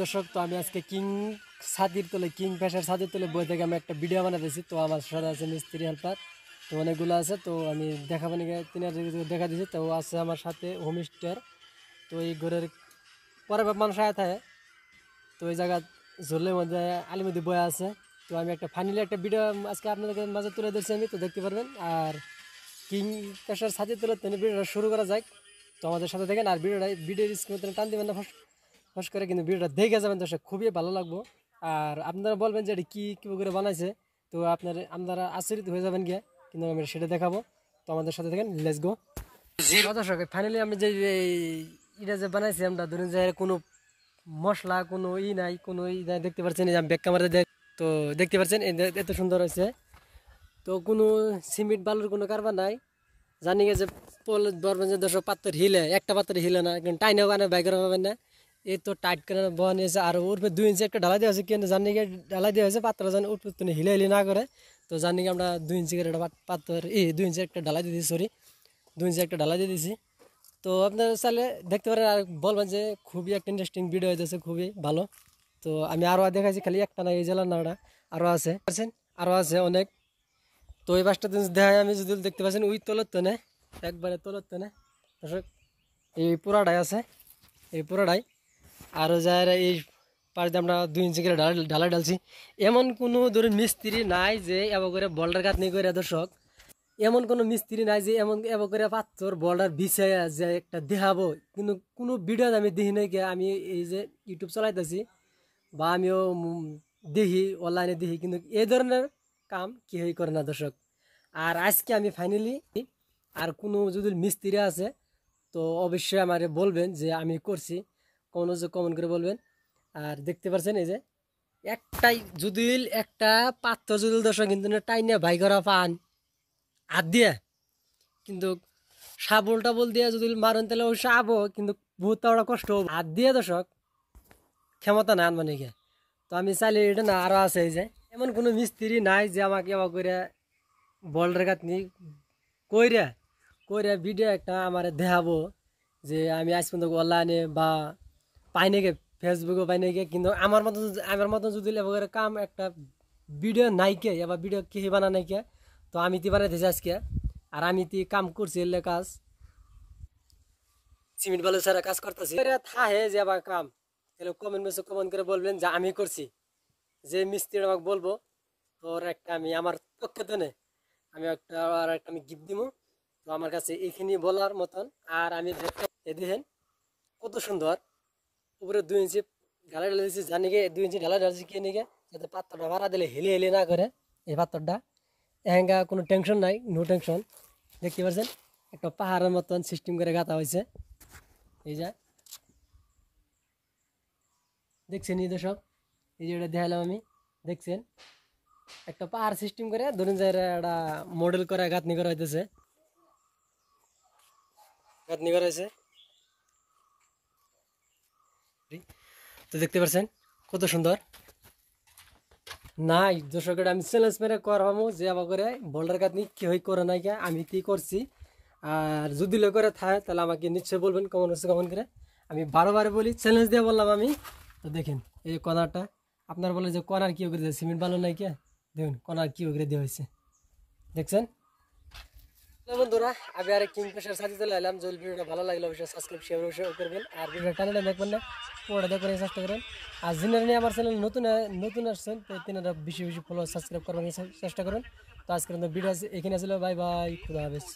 দর্শক, তো আমি আজকে কিং ফিশার ছাদের তলে বই থেকে আমি একটা ভিডিও বানাতেছি। তো আমার সাথে আছে মিস্ত্রি হেল্পার, তো অনেকগুলো আছে। তো আমি দেখাবো নাকি তিনার দেখা দিয়েছি। তো আছে আমার সাথে হোম স্টার। তো এই ঘরের পরে মানুষ আয়া থাকে। তো এই জায়গা ঝোলের মধ্যে আলির মধ্যে বয়া আছে। তো আমি একটা ফাইনালি একটা ভিডিও আজকে আপনাদের মাঝে তুলে ধরছি আমি, তো দেখতে পারবেন। আর কিং ফিশার ছাদের তলে ভিডিওটা শুরু করা যায়। তো আমাদের সাথে দেখেন, আর ভিডিওর স্ক্রিন টান দিবেন না ফস করে, কিন্তু ভিডিওটা দেখে যাবেন দর্শক, খুবই ভালো লাগবো। আর আপনারা বলবেন যে এটা কী করে বানাইছে, তো আপনারা আশ্চর্যিত হয়ে যাবেন গিয়ে, কিন্তু আমি সেটা দেখাবো। তো আমাদের সাথে দেখেন, লেটস গো। দর্শক, ফাইনালি আমি যে এটা যে বানাইছি, আমরা ধরুন যে কোনো মশলা কোনো নাই, কোনো নাই, দেখতে পাচ্ছেন এই যে আমি ব্যাক ক্যামেরা তো দেখতে পাচ্ছেন এত সুন্দর হয়েছে। তো কোনো সিমেন্ট বালুর কোনো কারবার নাই। জানি যে বলবেন যে দর্শক পাত্র হিলে, একটা পাত্র হিলে না, কিন্তু টাইনেও কানে বাইকের পাবেন না। এই তো টাইট করে বনিয়েছে, আর ওর 2 ইঞ্চি একটা ঢালাই দেওয়া হয়েছে, কিন্তু জানি ঢালাই দেওয়া হয়েছে পাত্র যেন উঠ হিলে হিলে না করে। তো জানি আমরা 2 ইঞ্চি করে একটা পাত্র 2 ইঞ্চি একটা ঢালাই দিয়ে দিয়েছি, 2 ইঞ্চি একটা ঢালাই দিয়ে দিয়েছি। তো আপনারা চাইলে দেখতে পারেন, আর বলবেন যে খুবই একটা ইন্টারেস্টিং ভিডিও হয়েছে, খুবই ভালো। তো আমি আরও দেখাইছি, খালি একটা না, এই জেলার না, ওটা আরও আছে, আরও আছে অনেক। তো এই পাঁচটা জিনিস দেখায় আমি, যদি দেখতে পাচ্ছেন ওই তলের তনে, একবারে তলের তনে দর্শক, এই পুরাটাই আছে, এই পুরাটাই। আরও যায় এই পাশে আমরা 2 ইঞ্চি করে ঢালাই ঢালছি। এমন কোনো ধরুন মিস্ত্রি নাই যে এবার করে বল্ডার কাটনি করে দর্শক, এমন কোনো মিস্ত্রি নাই যে এবার করে পাথর বল্ডার বিছাই যে একটা দেখাবো, কিন্তু কোনো ভিডিও আমি দেখি নাই। আমি এই যে ইউটিউব চালাইতেছি বা আমিও দেখি, অনলাইনে দেখি, কিন্তু এই ধরনের কাম কেউই করে না দর্শক। আর আজকে আমি ফাইনালি, আর কোনো যদি মিস্ত্রি আছে তো অবশ্যই আমারে বলবেন যে আমি করছি, কমেন্ট করে বলবেন। আর দেখতে পাচ্ছেন এই যে একটাই যদি একটা পাত্র যদি দর্শক, কিন্তু টাইনে ভাই করা পান হাত দিয়ে, কিন্তু সাবল দিয়ে যদি মারেন তাহলে অবশ্য আবো, কিন্তু বহুত ওরা কষ্ট হবো হাত দিয়ে দর্শক, ক্ষমতা না মানে গিয়ে। তো আমি চাইলে এটা না, আরও আছে এই যে এমন কোনো মিস্ত্রি নাই যে আমাকে এবার করে বল্ডার কাটনি কইরা কইরা ভিডিও একটা আমার দেখাবো, যে আমি আজ পর্যন্ত অনলাইনে বা পাই নাকি, ফেসবুকে পাই নাকি। কিন্তু আমার মতন যদি এবার কাম একটা ভিডিও নাইকে, এবার ভিডিও কে বানা নাইকে, তো আমি তি বানাইতেছি আজকে। আর আমি তি কাম করছি এলে কাজ, সিমেন্ট বালু ছাড়া কাজ করতেছি থাহে যে আবার কাম, তাহলে কমেন্ট করে বলবেন যে আমি করছি। যে মিস্ত্রি আমাকে বলবো, তোর একটা আমি আমার পক্ষে তো নেই, আমি একটা আমি গিফট দিব। তো আমার কাছে এইখানি বলার মতন। আর আমি দেখেন কত সুন্দর, উপরে 2 ইঞ্চি ঢালাই ঢালাই দিচ্ছি, জানি গে 2 ইঞ্চি ঢালাই ঢালছি কে নিকে, যাতে পাত্রটা ভাড়া দিলে হেলে হেলে না করে এই পাত্রটা। এহেঙ্গা কোনো টেনশন নাই, নো টেনশন। দেখতে পাচ্ছেন একটা পাহাড়ের মতন সিস্টেম করে গাঁথা হয়েছে। এই যে দেখছেন এই দর্শক, এই যে এটা দেখালাম আমি, দেখছেন একটা পাহাড় সিস্টেম করে ধরুন যে একটা মডেল করে গাঁথনি করা হইতেছে, গাঁথনি করা হয়েছে। তো দেখতে পাচ্ছেন কত সুন্দর। নাই দর্শকের আমি চ্যালেঞ্জ মেরে করাবো যে আবার করে বোল্ডার কাটনি কেউ করে নাই, আমি কি করছি। আর যদি লোক করে থাকে তাহলে আমাকে নিশ্চয়ই বলবেন, কমেন্ট করে। আমি বারে বলি, চ্যালেঞ্জ দিয়ে বললাম আমি। তো দেখেন এই কর্নারটা, আপনার বলে যে কর্নার কি করে দিয়েছে, সিমেন্ট ভালো নাই কে, দেখুন কর্নার কি করে দেওয়া হয়েছে, দেখছেন। বন্ধুরা, আমি আর কিং ফিশার সাথে চলে এলাম। যদি ভিডিওটা ভালো লাগলে অবশ্যই সাবস্ক্রাইব শেয়ার করবেন, আর ভিডিওটা টানে দেখবেন না, পুরোটা দেখবেন চেষ্টা করেন। আর যিনারা নিয়ে আমার চ্যানেল নতুন আসছেন, তো তিনারা বেশি ফলো সাবস্ক্রাইব করবেন চেষ্টা করেন। তো আজকের ভিডিও এখানে ছিল, বাই বাই, খুদা হাফেজ।